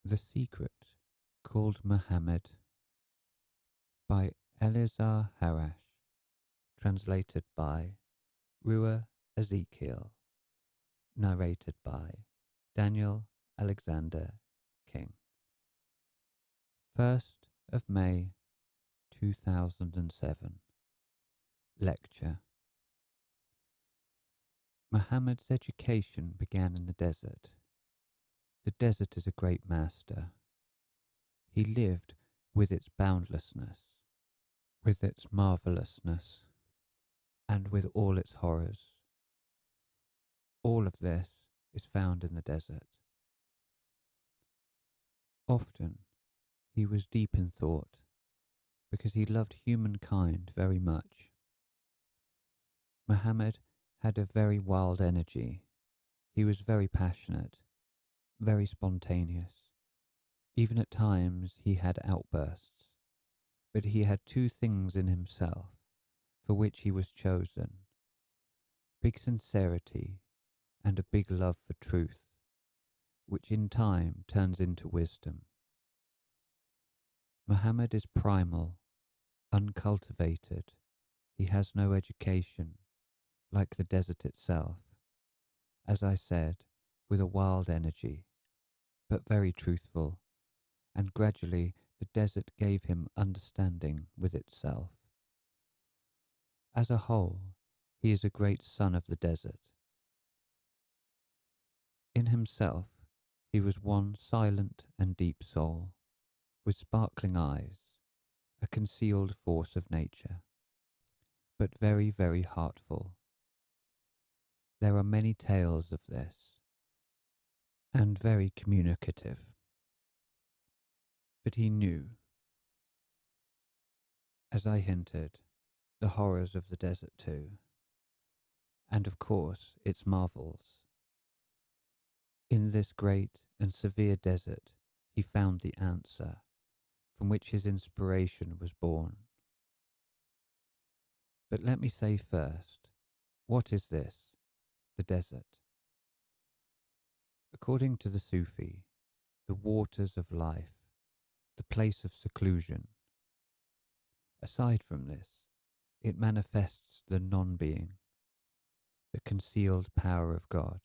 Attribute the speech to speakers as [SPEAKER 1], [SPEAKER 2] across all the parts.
[SPEAKER 1] The Secret Called Mohammad by Eleazar Harash, translated by Ruah Ezekiel, narrated by Daniel Alexander King. 1st of May 2007. Lecture. Mohammed's education began in the desert. The desert is a great master. He lived with its boundlessness, with its marvellousness, and with all its horrors. All of this is found in the desert. Often he was deep in thought because he loved humankind very much. Mohammed had a very wild energy. He was very passionate, very spontaneous. Even at times he had outbursts, but he had two things in himself for which he was chosen: big sincerity and a big love for truth, which in time turns into wisdom. Mohammed is primal, uncultivated. He has no education, like the desert itself. As I said, with a wild energy, but very truthful, and gradually the desert gave him understanding with itself. As a whole, he is a great son of the desert. In himself, he was one silent and deep soul, with sparkling eyes, a concealed force of nature, but very, very heartful. There are many tales of this, and very communicative. But he knew, as I hinted, the horrors of the desert too, and of course its marvels. In this great and severe desert he found the answer from which his inspiration was born. But let me say first, what is this, the desert? According to the Sufi, the waters of life, the place of seclusion. Aside from this, it manifests the non-being, the concealed power of God.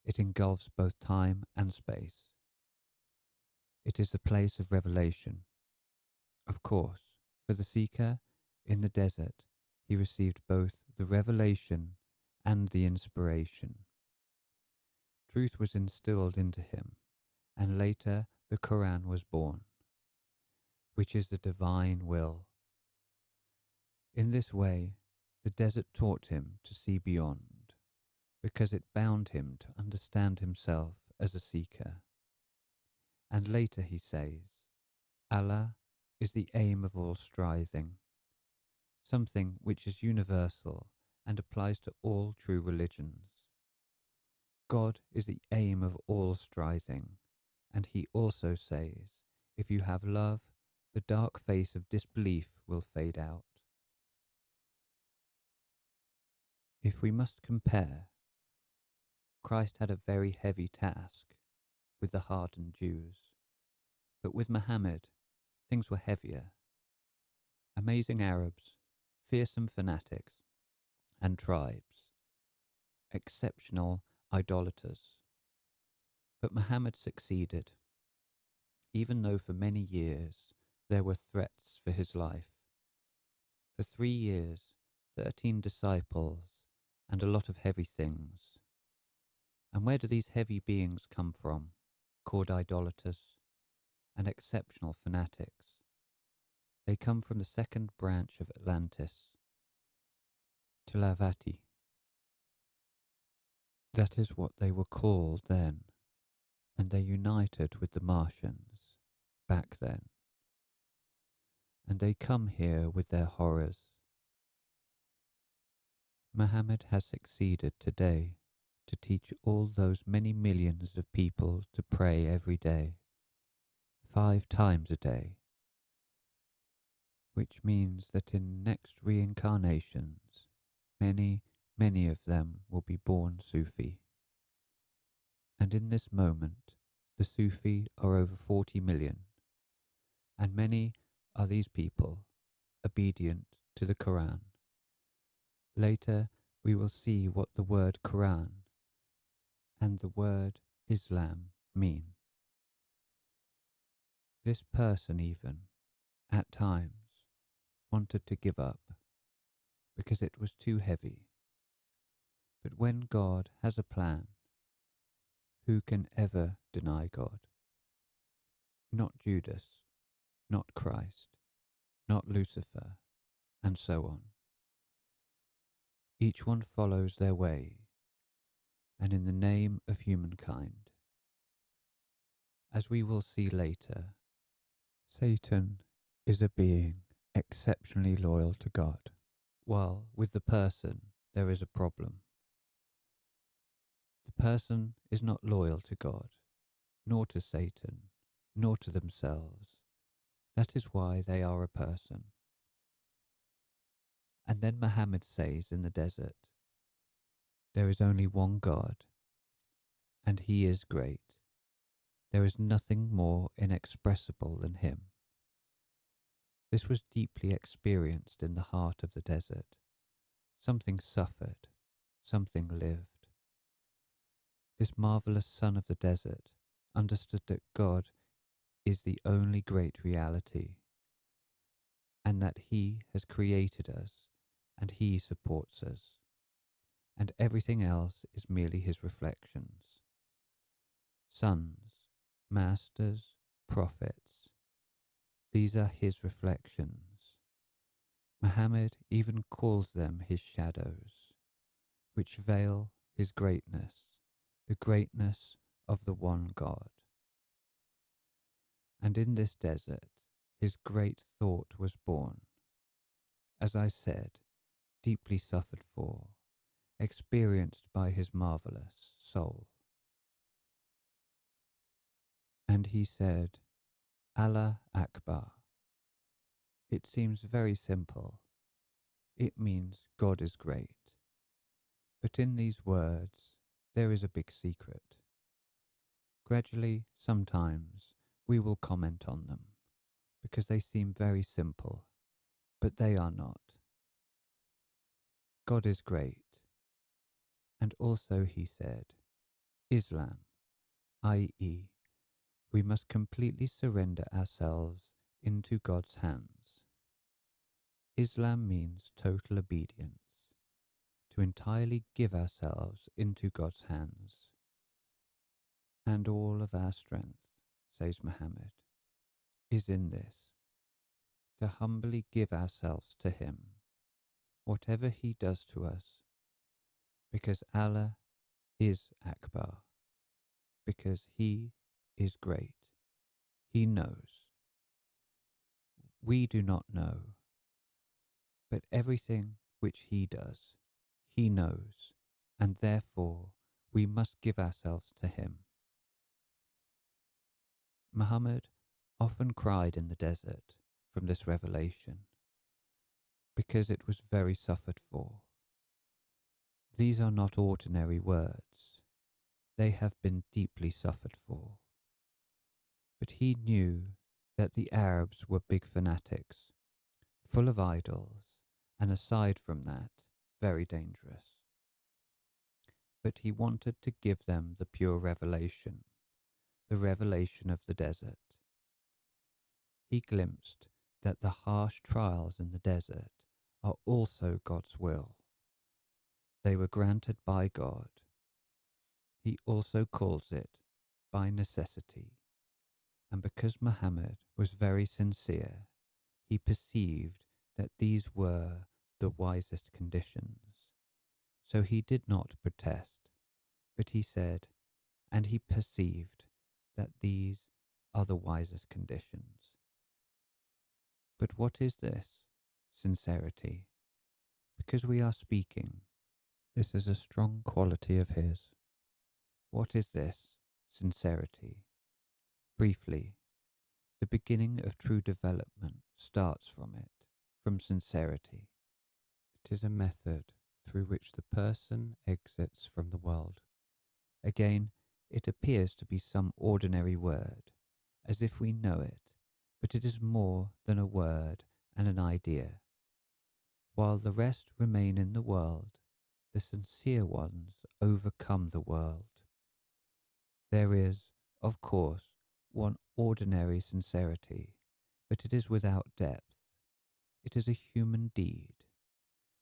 [SPEAKER 1] It engulfs both time and space. It is the place of revelation. Of course, for the seeker in the desert, he received both the revelation and the inspiration. Truth was instilled into him, and later the Koran was born, which is the divine will. In this way, the desert taught him to see beyond, because it bound him to understand himself as a seeker. And later he says, Allah is the aim of all striving, something which is universal and applies to all true religions. God is the aim of all striving, and he also says, if you have love, the dark face of disbelief will fade out. If we must compare, Christ had a very heavy task with the hardened Jews, but with Mohammed, things were heavier. Amazing Arabs, fearsome fanatics, and tribes, exceptional idolaters. But Mohammed succeeded, even though for many years there were threats for his life. For 3 years, 13 disciples, and a lot of heavy things. And where do these heavy beings come from, called idolaters and exceptional fanatics? They come from the second branch of Atlantis, Tilavati. That is what they were called then, and they united with the Martians back then. And they come here with their horrors. Mohammed has succeeded today to teach all those many millions of people to pray every day, 5 times a day, which means that in next reincarnations, many, many of them will be born Sufi. And in this moment, The Sufi are over 40 million, and many are these people obedient to the Koran. Later we will see what the word Koran and the word Islam mean. This person even, at times, wanted to give up because it was too heavy. But when God has a plan, who can ever deny God? Not Judas, not Christ, not Lucifer, and so on. Each one follows their way, and in the name of humankind. As we will see later, Satan is a being exceptionally loyal to God, while with the person there is a problem. The person is not loyal to God, nor to Satan, nor to themselves. That is why they are a person. And then Mohammad says in the desert, there is only one God, and he is great. There is nothing more inexpressible than him. This was deeply experienced in the heart of the desert. Something suffered, something lived. This marvelous son of the desert understood that God is the only great reality, and that he has created us, and he supports us, and everything else is merely his reflections. Sons, masters, prophets, these are his reflections. Mohammed even calls them his shadows, which veil his greatness, the greatness of the one God. And in this desert, his great thought was born. As I said, deeply suffered for, experienced by his marvelous soul. And he said, Allah Akbar. It seems very simple. It means God is great. But in these words, there is a big secret. Gradually, sometimes, we will comment on them, because they seem very simple, but they are not. God is great. And also he said, Islam, i.e., we must completely surrender ourselves into God's hands. Islam means total obedience, to entirely give ourselves into God's hands. And all of our strength, says Mohammed, is in this, to humbly give ourselves to him, whatever he does to us, because Allah is Akbar, because he is great. He knows. We do not know, but everything which he does, he knows, and therefore we must give ourselves to him. Muhammad often cried in the desert from this revelation, because it was very suffered for. These are not ordinary words. They have been deeply suffered for. But he knew that the Arabs were big fanatics, full of idols, and aside from that, very dangerous. But he wanted to give them the pure revelation, the revelation of the desert. He glimpsed that the harsh trials in the desert are also God's will. They were granted by God. He also calls it by necessity. And because Muhammad was very sincere, he perceived that these were the wisest conditions. So he did not protest, but he said, and he perceived that these are the wisest conditions. But what is this? Sincerity. Because we are speaking, this is a strong quality of his. What is this? Sincerity. Briefly, the beginning of true development starts from it, from sincerity. It is a method through which the person exits from the world. Again, It appears to be some ordinary word, as if we know it, but it is more than a word and an idea. While the rest remain in the world, the sincere ones overcome the world. There is, of course, one ordinary sincerity, but it is without depth. It is a human deed.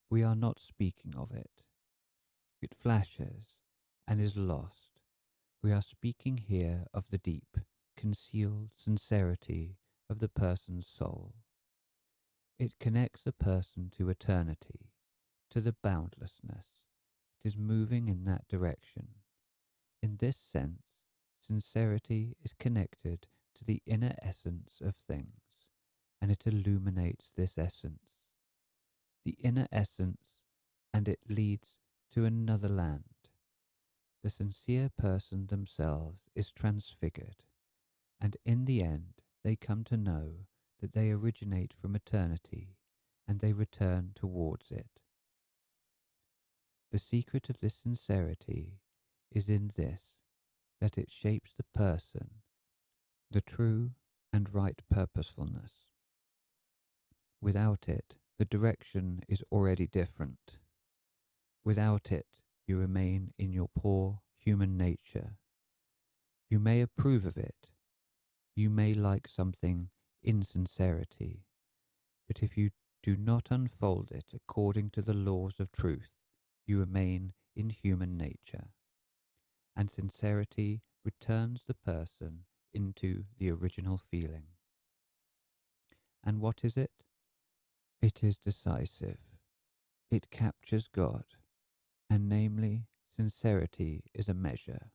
[SPEAKER 1] We are not speaking of it. It flashes and is lost. We are speaking here of the deep, concealed sincerity of the person's soul. It connects a person to eternity, to the boundlessness. It is moving in that direction. In this sense, sincerity is connected to the inner essence of things, and it illuminates this essence. The inner essence, and it leads to another land. The sincere person themselves is transfigured, and in the end they come to know that they originate from eternity, and they return towards it. The secret of this sincerity is in this, that it shapes the person, the true and right purposefulness. Without it, the direction is already different. Without it, you remain in your poor human nature. You may approve of it. You may like something in sincerity, but if you do not unfold it according to the laws of truth, you remain in human nature, and sincerity returns the person into the original feeling. And what is it? It is decisive. It captures God, and namely, sincerity is a measure.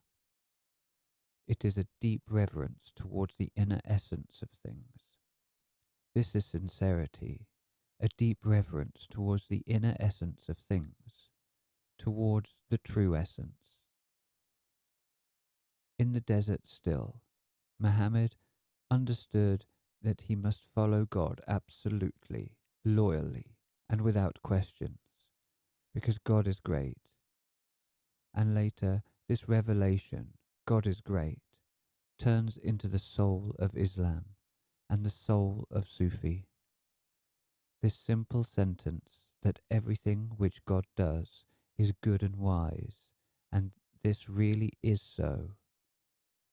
[SPEAKER 1] It is a deep reverence towards the inner essence of things. This is sincerity, a deep reverence towards the inner essence of things, towards the true essence. In the desert still, Mohammed understood that he must follow God absolutely, loyally, and without questions, because God is great. And later, this revelation, God is great, turns into the soul of Islam and the soul of Sufi. This simple sentence that everything which God does is good and wise, and this really is so,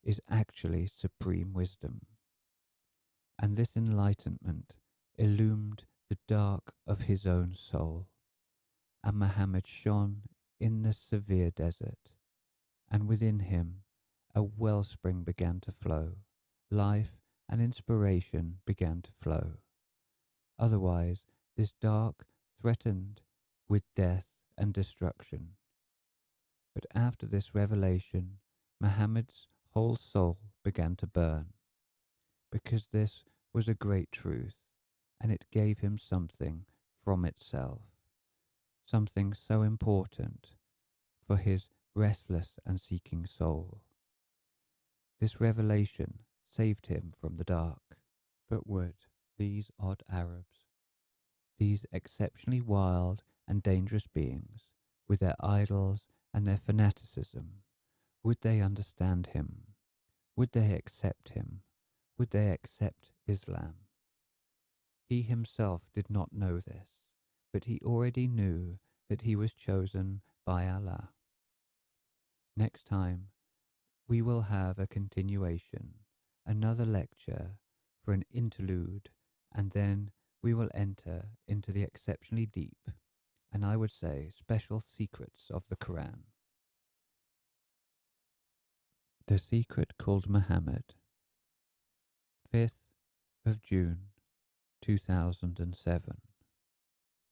[SPEAKER 1] is actually supreme wisdom. And this enlightenment illumined the dark of his own soul, and Mohammed shone in the severe desert, and within him a wellspring began to flow, life and inspiration began to flow. Otherwise, this dark threatened with death and destruction. But after this revelation, Mohammed's whole soul began to burn, because this was a great truth, and it gave him something from itself, something so important for his restless and seeking soul. This revelation saved him from the dark. But would these odd Arabs, these exceptionally wild and dangerous beings, with their idols and their fanaticism, would they understand him? Would they accept him? Would they accept Islam? He himself did not know this, but he already knew that he was chosen by Allah. Next time, we will have a continuation, another lecture for an interlude, and then we will enter into the exceptionally deep, and I would say special secrets of the Quran. The Secret Called Mohammed, 5th of June 2007.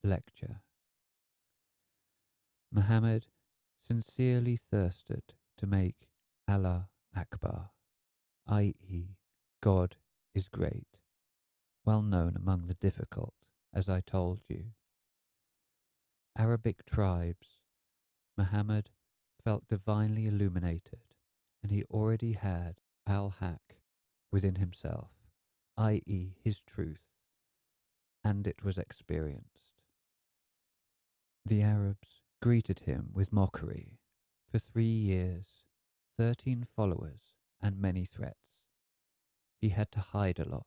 [SPEAKER 1] Lecture. Mohammed sincerely thirsted to make Allah Akbar, i.e., God is great, well known among the difficult, as I told you. Arabic tribes, Mohammed felt divinely illuminated, and he already had al-Haq within himself, i.e., his truth, and it was experienced. The Arabs greeted him with mockery. For 3 years, 13 followers, and many threats. He had to hide a lot.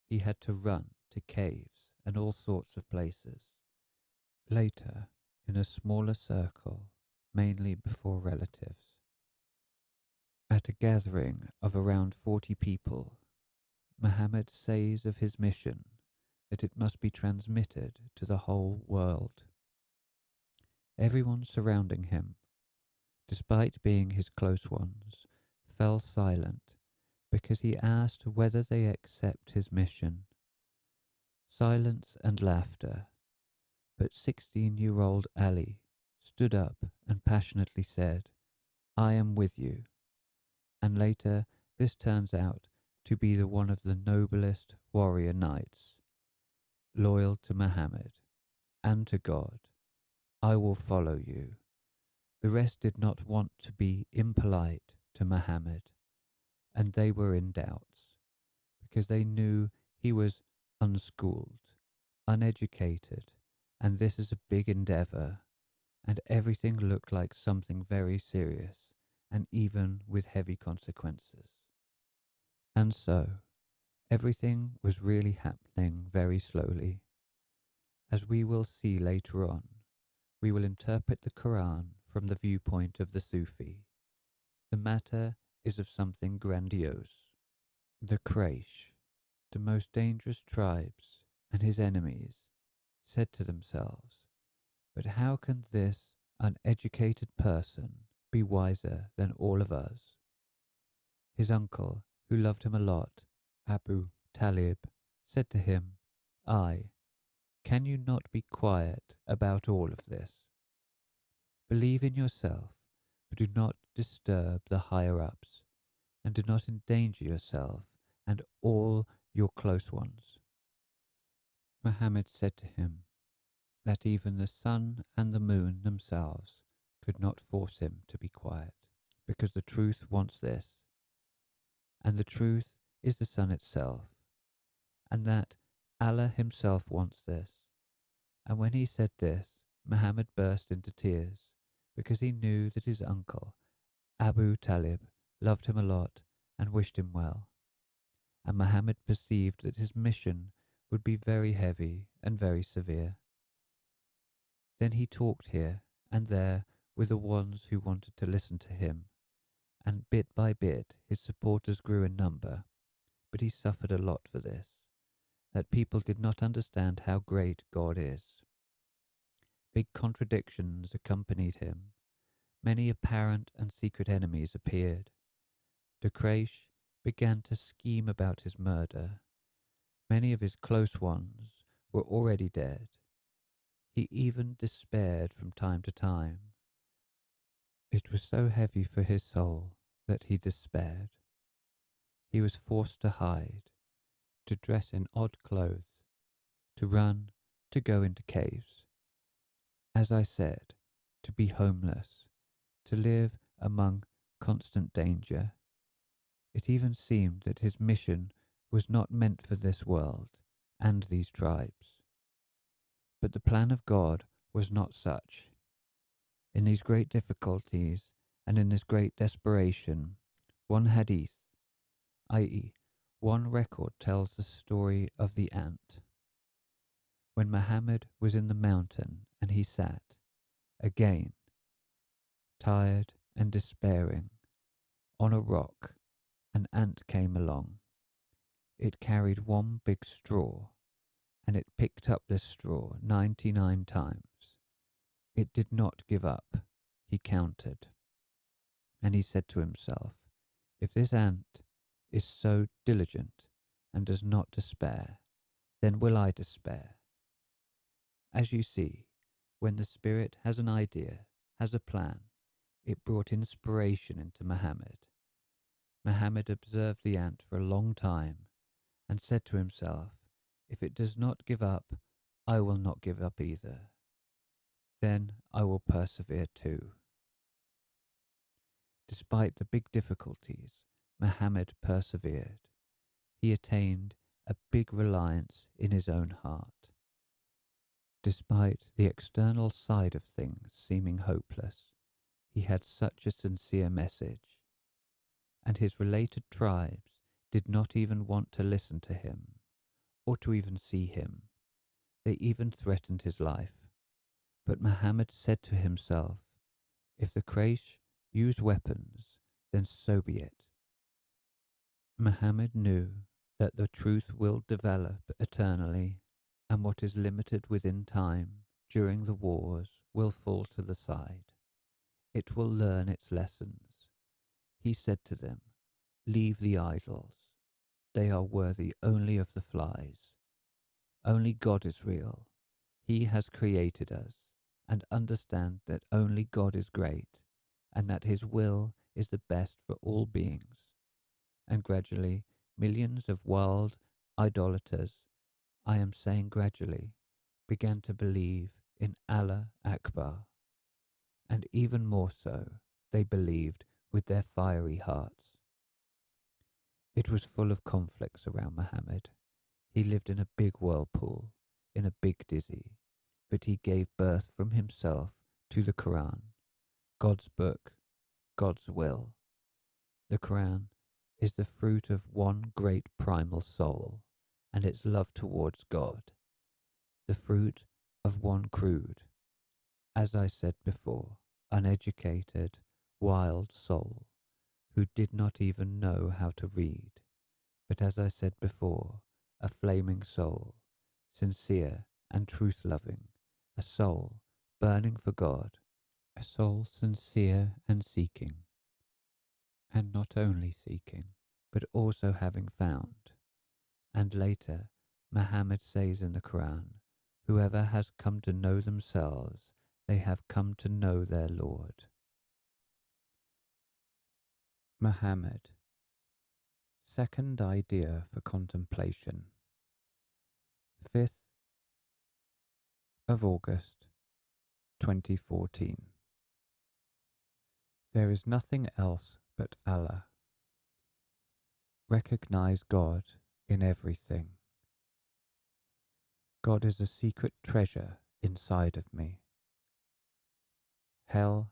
[SPEAKER 1] He had to run to caves and all sorts of places. Later, in a smaller circle, mainly before relatives. At a gathering of around 40 people, Mohammad says of his mission that it must be transmitted to the whole world. Everyone surrounding him, despite being his close ones, fell silent because he asked whether they accept his mission. Silence and laughter, but 16-year-old Ali stood up and passionately said, "I am with you." And later this turns out to be the one of the noblest warrior knights, loyal to Mohammed and to God. "I will follow you." The rest did not want to be impolite to Mohammed, and they were in doubts, because they knew he was unschooled, uneducated, and this is a big endeavour, and everything looked like something very serious, and even with heavy consequences. And so, everything was really happening very slowly. As we will see later on, we will interpret the Quran from the viewpoint of the Sufi. The matter is of something grandiose. The Quraysh, the most dangerous tribes and his enemies, said to themselves, "But how can this uneducated person be wiser than all of us?" His uncle, who loved him a lot, Abu Talib, said to him, "Can you not be quiet about all of this? Believe in yourself, but do not disturb the higher-ups, and do not endanger yourself and all your close ones." Mohammed said to him that even the sun and the moon themselves could not force him to be quiet, because the truth wants this, and the truth is the sun itself, and that Allah himself wants this. And when he said this, Mohammed burst into tears, because he knew that his uncle, Abu Talib, loved him a lot and wished him well. And Mohammed perceived that his mission would be very heavy and very severe. Then he talked here and there with the ones who wanted to listen to him, and bit by bit his supporters grew in number, but he suffered a lot for this, that people did not understand how great God is. Big contradictions accompanied him. Many apparent and secret enemies appeared. The Quraysh began to scheme about his murder. Many of his close ones were already dead. He even despaired from time to time. It was so heavy for his soul that he despaired. He was forced to hide, to dress in odd clothes, to run, to go into caves. As I said, to be homeless, to live among constant danger. It even seemed that his mission was not meant for this world and these tribes. But the plan of God was not such. In these great difficulties and in this great desperation, one hadith, i.e., one record, tells the story of the ant. When Mohammed was in the mountain and he sat, again, tired and despairing, on a rock, an ant came along. It carried one big straw, and it picked up this straw 99 times. It did not give up, he counted. And he said to himself, "If this ant is so diligent and does not despair, then will I despair." As you see, when the spirit has an idea, has a plan, it brought inspiration into Mohammed. Mohammed observed the ant for a long time and said to himself, "If it does not give up, I will not give up either. Then I will persevere too." Despite the big difficulties, Mohammed persevered. He attained a big reliance in his own heart. Despite the external side of things seeming hopeless, he had such a sincere message and his related tribes did not even want to listen to him, or to even see him. They even threatened his life. But Mohammad said to himself, if the Quraysh use weapons, then so be it. Mohammed knew that the truth will develop eternally, and what is limited within time during the wars will fall to the side. It will learn its lessons. He said to them, leave the idols. They are worthy only of the flies. Only God is real. He has created us, and understand that only God is great, and that his will is the best for all beings. And gradually, millions of wild idolaters, I am saying gradually, began to believe in Allah Akbar. And even more so, they believed with their fiery hearts. It was full of conflicts around Mohammed. He lived in a big whirlpool, in a big dizzy, but he gave birth from himself to the Quran, God's book, God's will. The Quran is the fruit of one great primal soul and its love towards God, the fruit of one crude, as I said before, uneducated, wild soul who did not even know how to read, but as I said before, a flaming soul, sincere and truth-loving, a soul burning for God, a soul sincere and seeking, and not only seeking, but also having found. And later, Muhammad says in the Quran, whoever has come to know themselves, they have come to know their Lord. Muhammad. Second idea for contemplation. 5th of August, 2014. There is nothing else but Allah. Recognize God in everything. God is a secret treasure inside of me. Hell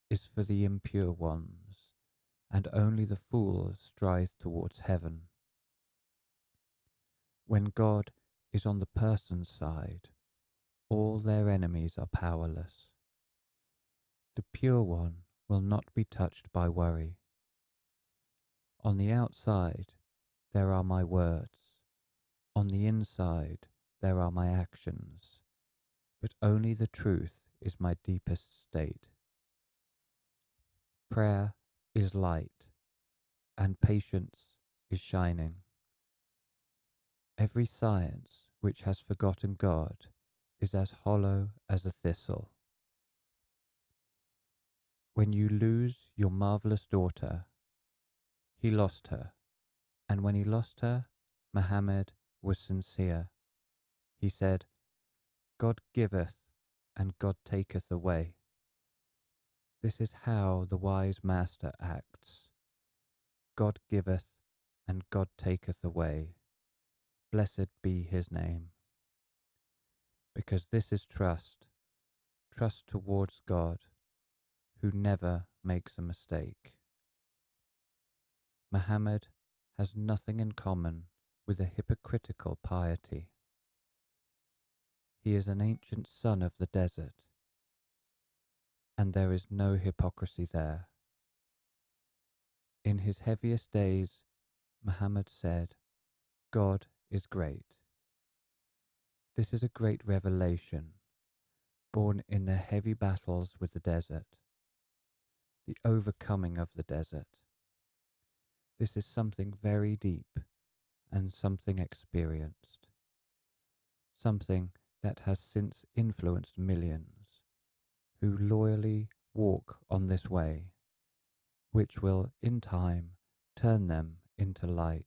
[SPEAKER 1] is for the impure ones, and only the fools strive towards heaven. When God is on the person's side, all their enemies are powerless. The pure one will not be touched by worry. On the outside, there are my words. On the inside, there are my actions. But only the truth is my deepest state. Prayer is light, and patience is shining. Every science which has forgotten God is as hollow as a thistle. When you lose your marvelous daughter, he lost her, and when he lost her, Mohammed was sincere. He said, God giveth, and God taketh away. This is how the wise master acts. God giveth, and God taketh away. Blessed be his name. Because this is trust, trust towards God, who never makes a mistake. Mohammed has nothing in common with a hypocritical piety. He is an ancient son of the desert, and there is no hypocrisy there. In his heaviest days, Mohammed said, God is great. This is a great revelation, born in the heavy battles with the desert, the overcoming of the desert. This is something very deep and something experienced, something that has since influenced millions who loyally walk on this way, which will in time turn them into light.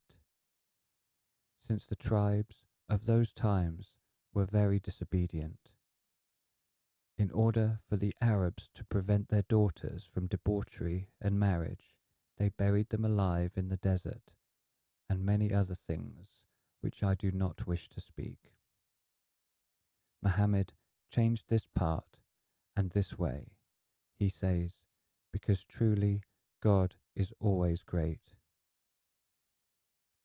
[SPEAKER 1] Since the tribes of those times were very disobedient, in order for the Arabs to prevent their daughters from debauchery and marriage, they buried them alive in the desert, and many other things which I do not wish to speak. Mohammed changed this part and this way, he says, because truly God is always great.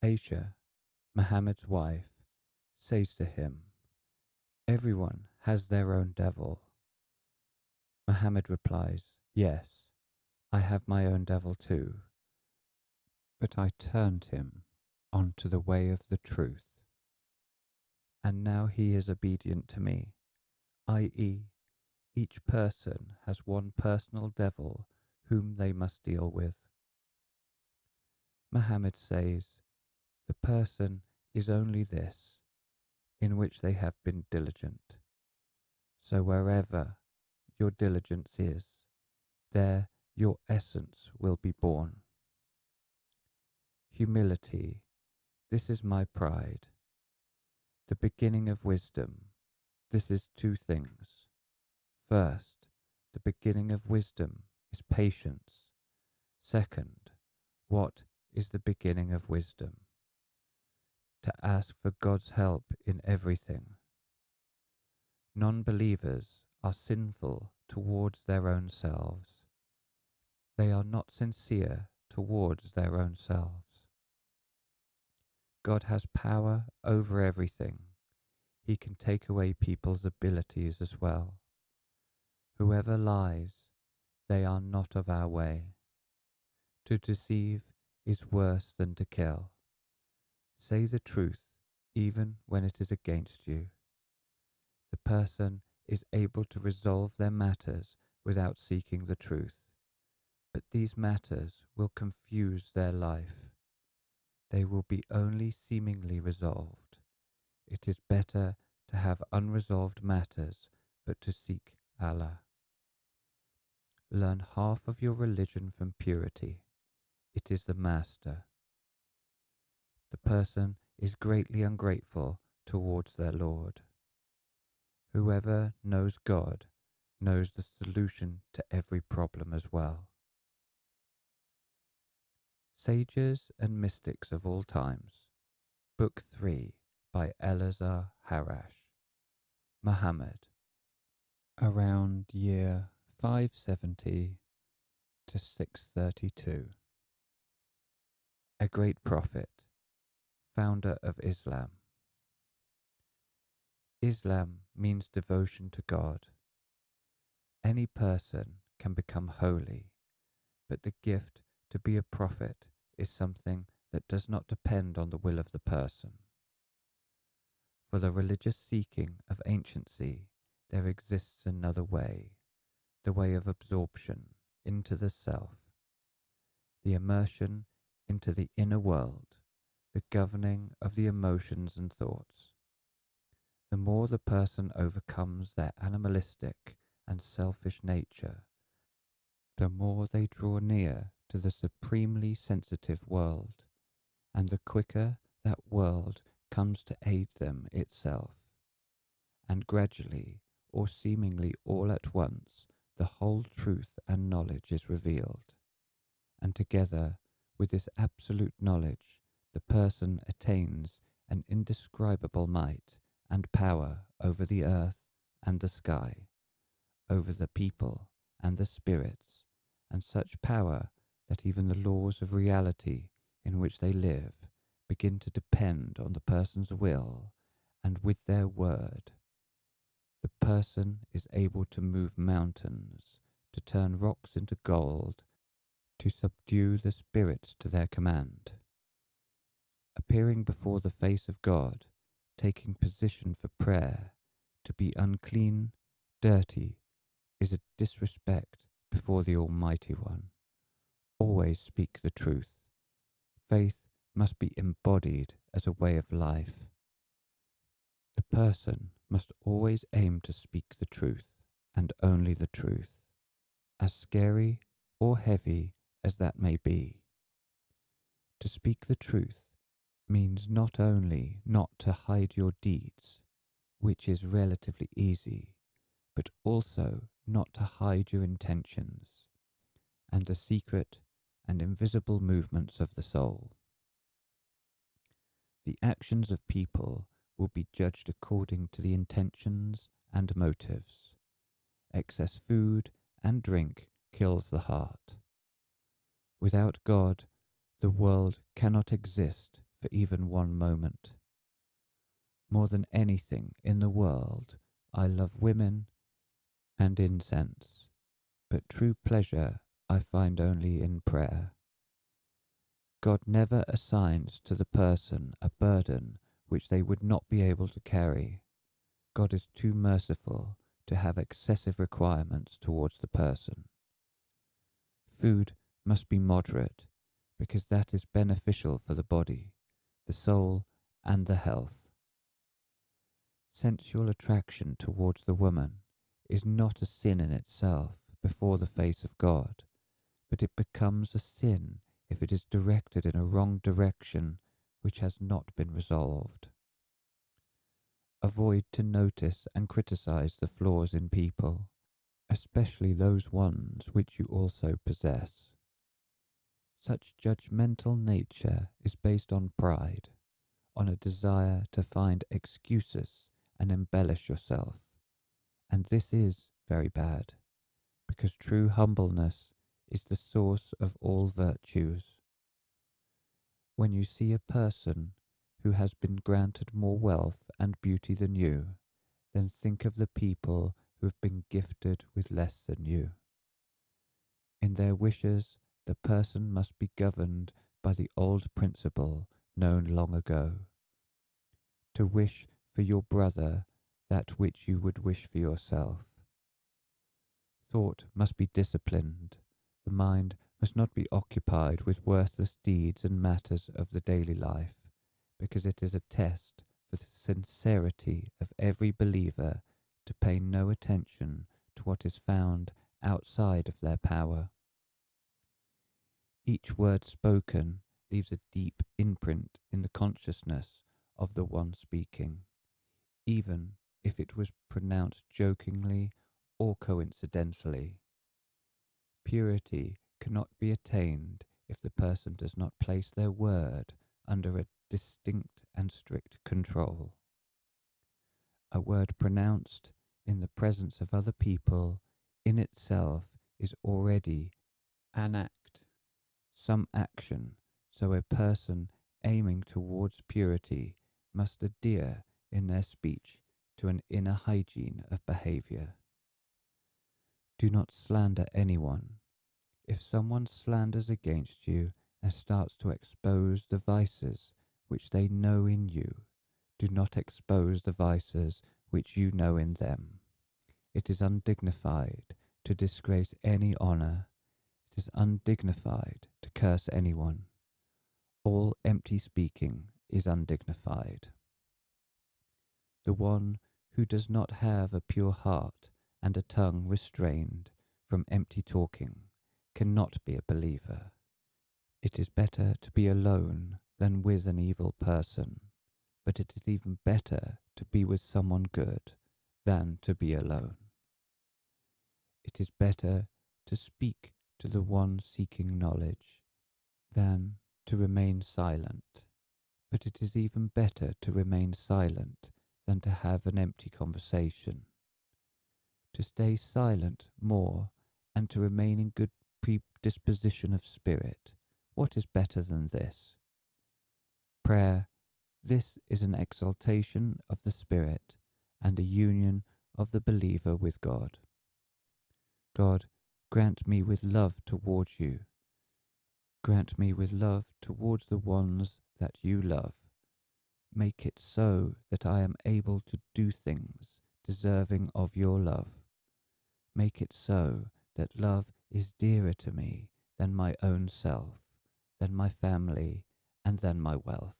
[SPEAKER 1] Aisha, Mohammed's wife, says to him, "Everyone has their own devil." Mohammed replies, "Yes, I have my own devil too, but I turned him onto the way of the truth, and now he is obedient to me," i.e., each person has one personal devil whom they must deal with. Mohammed says, "The person is only this, in which they have been diligent. So wherever your diligence is, there your essence will be born." Humility, this is my pride. The beginning of wisdom, this is two things. First, the beginning of wisdom is patience. Second, what is the beginning of wisdom? To ask for God's help in everything. Non-believers are sinful towards their own selves. They are not sincere towards their own selves. God has power over everything. He can take away people's abilities as well. Whoever lies, they are not of our way. To deceive is worse than to kill. Say the truth even when it is against you. The person is able to resolve their matters without seeking the truth, but these matters will confuse their life. They will be only seemingly resolved. It is better to have unresolved matters, but to seek Allah. Learn half of your religion from purity. It is the master. The person is greatly ungrateful towards their Lord. Whoever knows God knows the solution to every problem as well. Sages and Mystics of All Times, Book 3 by Eleazar Harash. Mohammad, around year 570 to 632. A great prophet, founder of Islam. Islam means devotion to God. Any person can become holy, but the gift to be a prophet is something that does not depend on the will of the person. For the religious seeking of anciency, there exists another way, the way of absorption into the self, the immersion into the inner world, the governing of the emotions and thoughts. The more the person overcomes their animalistic and selfish nature, the more they draw near to the supremely sensitive world, and the quicker that world comes to aid them itself. And gradually, or seemingly all at once, the whole truth and knowledge is revealed. And together with this absolute knowledge, the person attains an indescribable might and power over the earth and the sky, over the people and the spirits, and such power that even the laws of reality in which they live begin to depend on the person's will, and with their word. The person is able to move mountains, to turn rocks into gold, to subdue the spirits to their command. Appearing before the face of God, taking position for prayer, to be unclean, dirty, is a disrespect before the Almighty One. Always speak the truth. Faith must be embodied as a way of life. The person must always aim to speak the truth, and only the truth, as scary or heavy as that may be. To speak the truth means not only not to hide your deeds, which is relatively easy, but also not to hide your intentions and the secret and invisible movements of the soul. The actions of people will be judged according to the intentions and motives. Excess food and drink kills the heart. Without God, the world cannot exist for even one moment. More than anything in the world, I love women and incense, but true pleasure I find only in prayer. God never assigns to the person a burden which they would not be able to carry. God is too merciful to have excessive requirements towards the person. Food must be moderate, because that is beneficial for the body, the soul, and the health. Sensual attraction towards the woman is not a sin in itself before the face of God, but it becomes a sin if it is directed in a wrong direction which has not been resolved. Avoid to notice and criticize the flaws in people, especially those ones which you also possess. Such judgmental nature is based on pride, on a desire to find excuses and embellish yourself, and this is very bad, because true humbleness is the source of all virtues. When you see a person who has been granted more wealth and beauty than you, then think of the people who have been gifted with less than you. In their wishes, the person must be governed by the old principle known long ago. To wish for your brother that which you would wish for yourself. Thought must be disciplined. The mind must not be occupied with worthless deeds and matters of the daily life, because it is a test for the sincerity of every believer to pay no attention to what is found outside of their power. Each word spoken leaves a deep imprint in the consciousness of the one speaking, even if it was pronounced jokingly or coincidentally. Purity cannot be attained if the person does not place their word under a distinct and strict control. A word pronounced in the presence of other people in itself is already an act, some action, so a person aiming towards purity must adhere in their speech to an inner hygiene of behavior. Do not slander anyone. If someone slanders against you and starts to expose the vices which they know in you, do not expose the vices which you know in them. It is undignified to disgrace any honour. It is undignified to curse anyone. All empty speaking is undignified. The one who does not have a pure heart and a tongue restrained from empty talking cannot be a believer. It is better to be alone than with an evil person, but it is even better to be with someone good than to be alone. It is better to speak to the one seeking knowledge than to remain silent, but it is even better to remain silent than to have an empty conversation. To stay silent more and to remain in good predisposition of spirit, what is better than this? Prayer, this is an exaltation of the spirit and a union of the believer with God. God, grant me with love towards you. Grant me with love towards the ones that you love. Make it so that I am able to do things deserving of your love. Make it so that love is dearer to me than my own self, than my family, and than my wealth.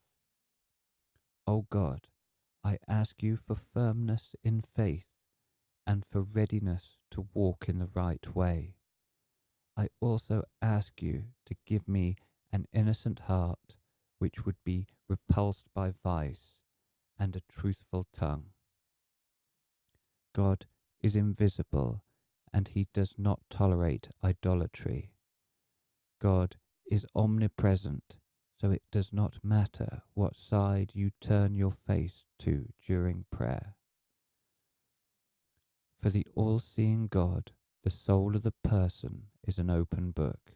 [SPEAKER 1] O God, I ask you for firmness in faith and for readiness to walk in the right way. I also ask you to give me an innocent heart which would be repulsed by vice and a truthful tongue. God is invisible and he does not tolerate idolatry. God is omnipresent, so it does not matter what side you turn your face to during prayer. For the all-seeing God, the soul of the person is an open book.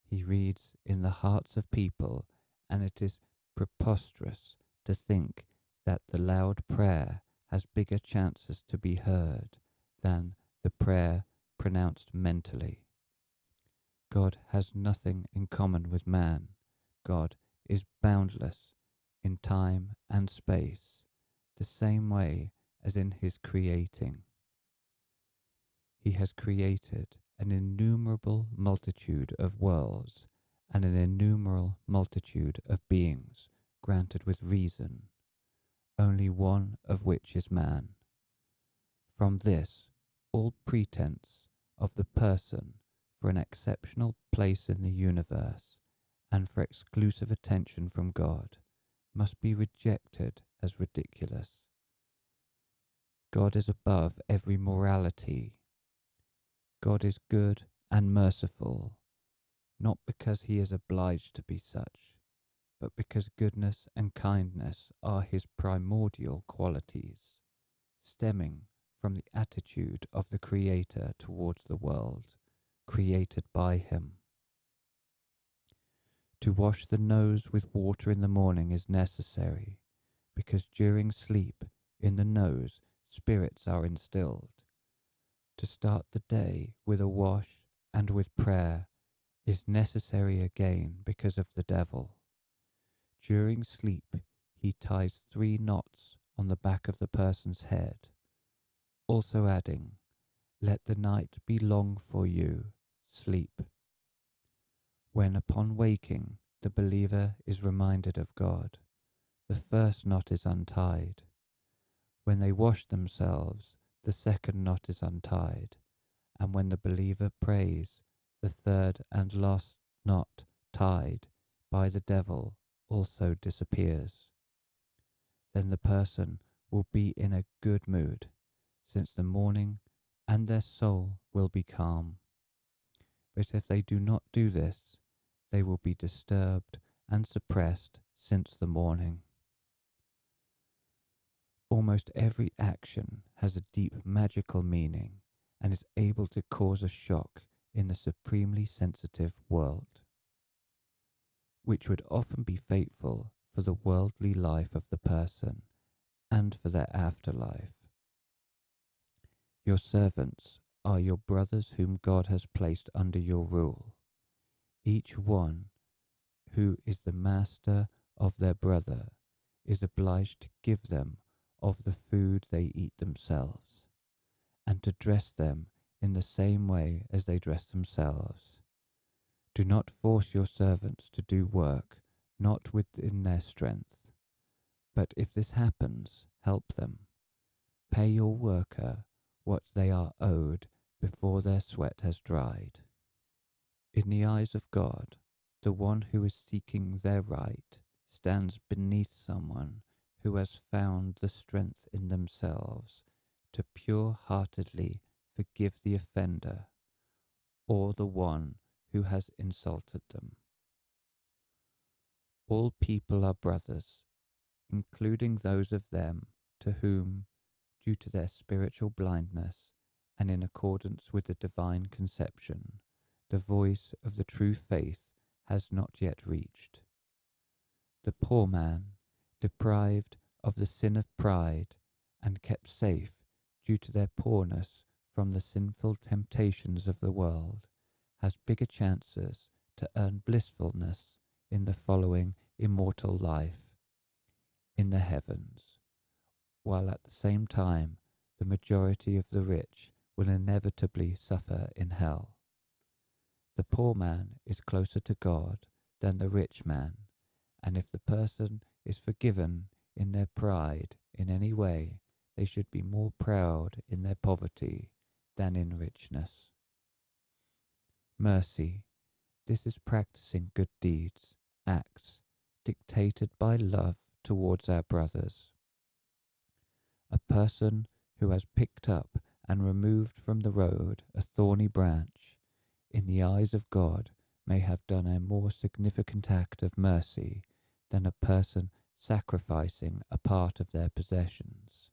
[SPEAKER 1] He reads in the hearts of people, and it is preposterous to think that the loud prayer has bigger chances to be heard than the prayer pronounced mentally. God has nothing in common with man. God is boundless in time and space, the same way as in his creating. He has created an innumerable multitude of worlds and an innumerable multitude of beings granted with reason, only one of which is man. From this, all pretense of the person for an exceptional place in the universe and for exclusive attention from God must be rejected as ridiculous. God is above every morality. God is good and merciful, not because he is obliged to be such, but because goodness and kindness are his primordial qualities, stemming from the attitude of the Creator towards the world, created by him. To wash the nose with water in the morning is necessary, because during sleep, in the nose, spirits are instilled. To start the day with a wash and with prayer is necessary again because of the devil. During sleep, he ties 3 knots on the back of the person's head, also adding, "Let the night be long for you, sleep." When upon waking, the believer is reminded of God, the first knot is untied. When they wash themselves, the second knot is untied, and when the believer prays, the third and last knot tied by the devil also disappears. Then the person will be in a good mood, since the morning, and their soul will be calm. But if they do not do this, they will be disturbed and suppressed since the morning. Almost every action has a deep magical meaning and is able to cause a shock in the supremely sensitive world, which would often be fateful for the worldly life of the person and for their afterlife. Your servants are your brothers whom God has placed under your rule. Each one who is the master of their brother is obliged to give them of the food they eat themselves, and to dress them in the same way as they dress themselves. Do not force your servants to do work not within their strength, but if this happens, help them. Pay your worker what they are owed before their sweat has dried. In the eyes of God, the one who is seeking their right stands beneath someone who has found the strength in themselves to pure-heartedly forgive the offender or the one who has insulted them. All people are brothers, including those of them to whom, due to their spiritual blindness and in accordance with the divine conception, the voice of the true faith has not yet reached. The poor man, deprived of the sin of pride and kept safe due to their poorness from the sinful temptations of the world, has bigger chances to earn blissfulness in the following immortal life in the heavens, while at the same time the majority of the rich will inevitably suffer in hell. The poor man is closer to God than the rich man, and if the person is forgiven in their pride in any way, they should be more proud in their poverty than in richness. Mercy. This is practicing good deeds, acts, dictated by love towards our brothers. A person who has picked up and removed from the road a thorny branch, in the eyes of God, may have done a more significant act of mercy than a person sacrificing a part of their possessions.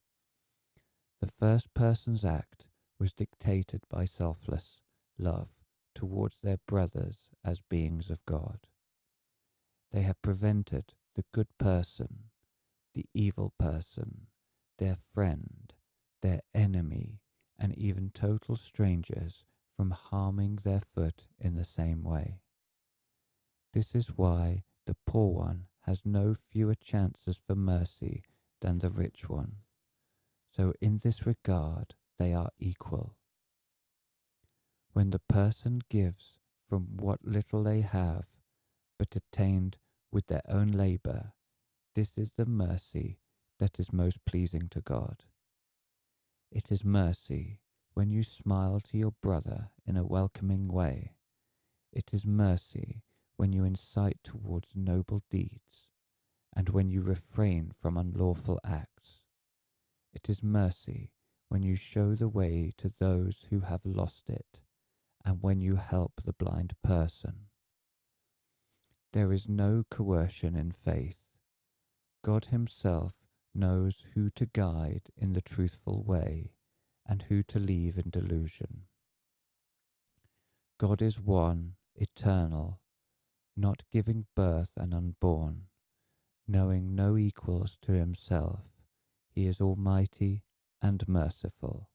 [SPEAKER 1] The first person's act was dictated by selfless love towards their brothers as beings of God. They have prevented the good person, the evil person, their friend, their enemy, and even total strangers from harming their foot in the same way. This is why the poor one has no fewer chances for mercy than the rich one. So in this regard, they are equal. When the person gives from what little they have, but attained with their own labour, this is the mercy that is most pleasing to God. It is mercy when you smile to your brother in a welcoming way. It is mercy when you incite towards noble deeds, and when you refrain from unlawful acts. It is mercy when you show the way to those who have lost it, and when you help the blind person. There is no coercion in faith. God himself knows who to guide in the truthful way, and who to leave in delusion. God is one, eternal, not giving birth and unborn, knowing no equals to himself. He is almighty and merciful.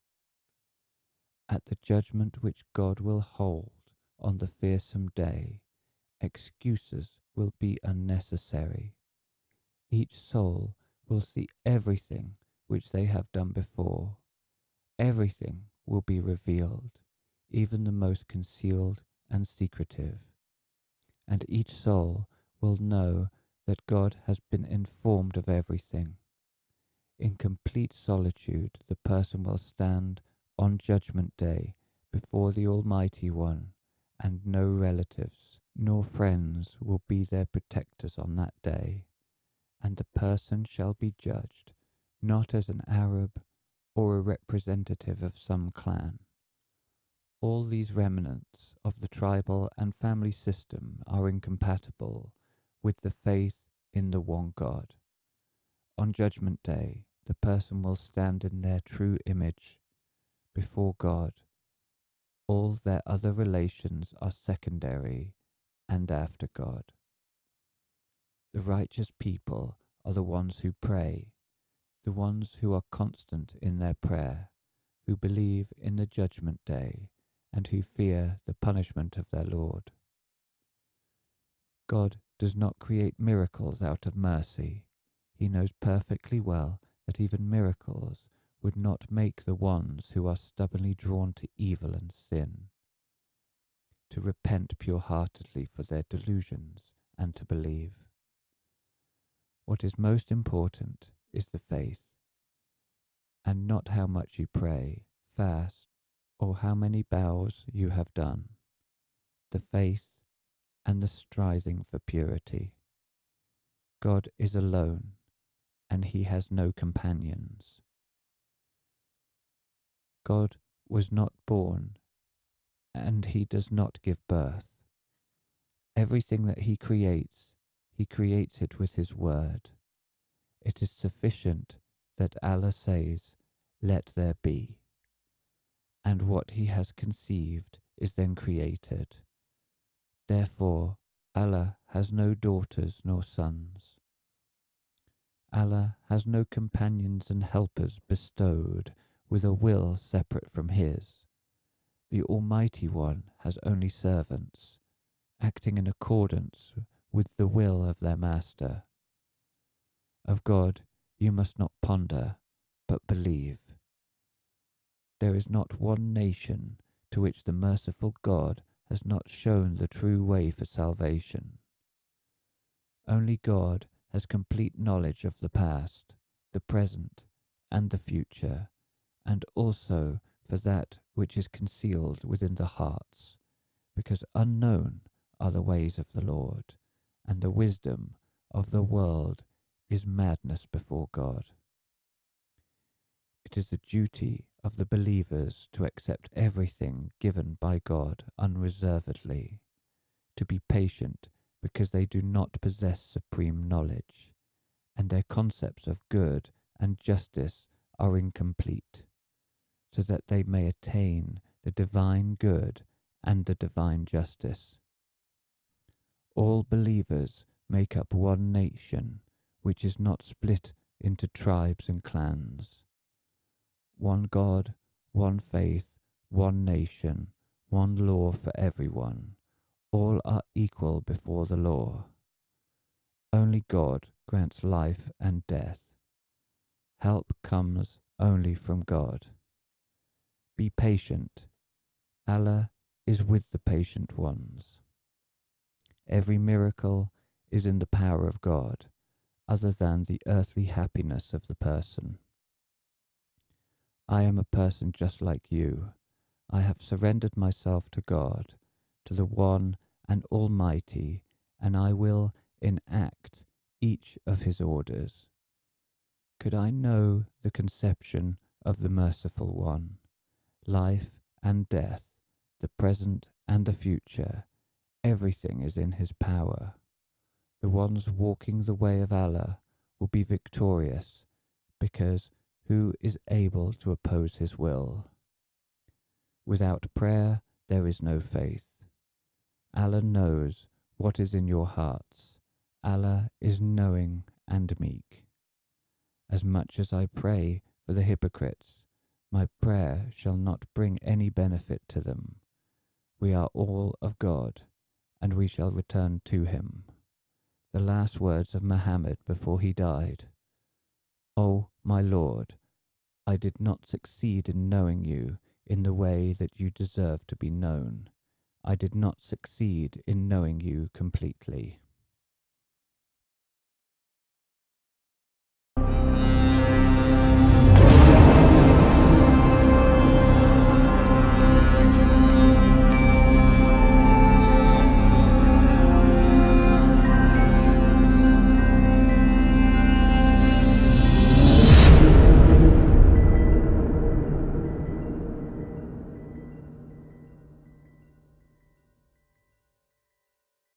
[SPEAKER 1] At the judgment which God will hold on the fearsome day, excuses will be unnecessary. Each soul will see everything which they have done before. Everything will be revealed, even the most concealed and secretive. And each soul will know that God has been informed of everything. In complete solitude, the person will stand on Judgment Day before the Almighty One, and no relatives nor friends will be their protectors on that day, and the person shall be judged not as an Arab or a representative of some clan. All these remnants of the tribal and family system are incompatible with the faith in the one God. On Judgment Day, the person will stand in their true image before God. All their other relations are secondary and after God. The righteous people are the ones who pray, the ones who are constant in their prayer, who believe in the Judgment Day, and who fear the punishment of their Lord. God does not create miracles out of mercy. He knows perfectly well that even miracles would not make the ones who are stubbornly drawn to evil and sin to repent pure-heartedly for their delusions and to believe. What is most important is the faith, and not how much you pray, fast, or how many bows you have done. The faith and the striving for purity. God is alone, and he has no companions. God was not born, and he does not give birth. Everything that he creates it with his word. It is sufficient that Allah says, "Let there be," and what he has conceived is then created. Therefore, Allah has no daughters nor sons. Allah has no companions and helpers bestowed with a will separate from his. The Almighty One has only servants, acting in accordance with the will of their master. Of God you must not ponder, but believe. There is not one nation to which the merciful God has not shown the true way for salvation. Only God has complete knowledge of the past, the present, and the future, and also for that which is concealed within the hearts, because unknown are the ways of the Lord, and the wisdom of the world is madness before God. It is the duty of the believers to accept everything given by God unreservedly, to be patient because they do not possess supreme knowledge, and their concepts of good and justice are incomplete, so that they may attain the divine good and the divine justice. All believers make up one nation, which is not split into tribes and clans. One God, one faith, one nation, one law for everyone. All are equal before the law. Only God grants life and death. Help comes only from God. Be patient. Allah is with the patient ones. Every miracle is in the power of God, other than the earthly happiness of the person. I am a person just like you. I have surrendered myself to God, to the One and Almighty, and I will enact each of His orders. Could I know the conception of the Merciful One, life and death, the present and the future, everything is in His power. The ones walking the way of Allah will be victorious, because who is able to oppose His will? Without prayer there is no faith. Allah knows what is in your hearts. Allah is knowing and meek. As much as I pray for the hypocrites, my prayer shall not bring any benefit to them. We are all of God, and we shall return to Him. The last words of Mohammad before he died. O my Lord, I did not succeed in knowing you in the way that you deserve to be known. I did not succeed in knowing you completely.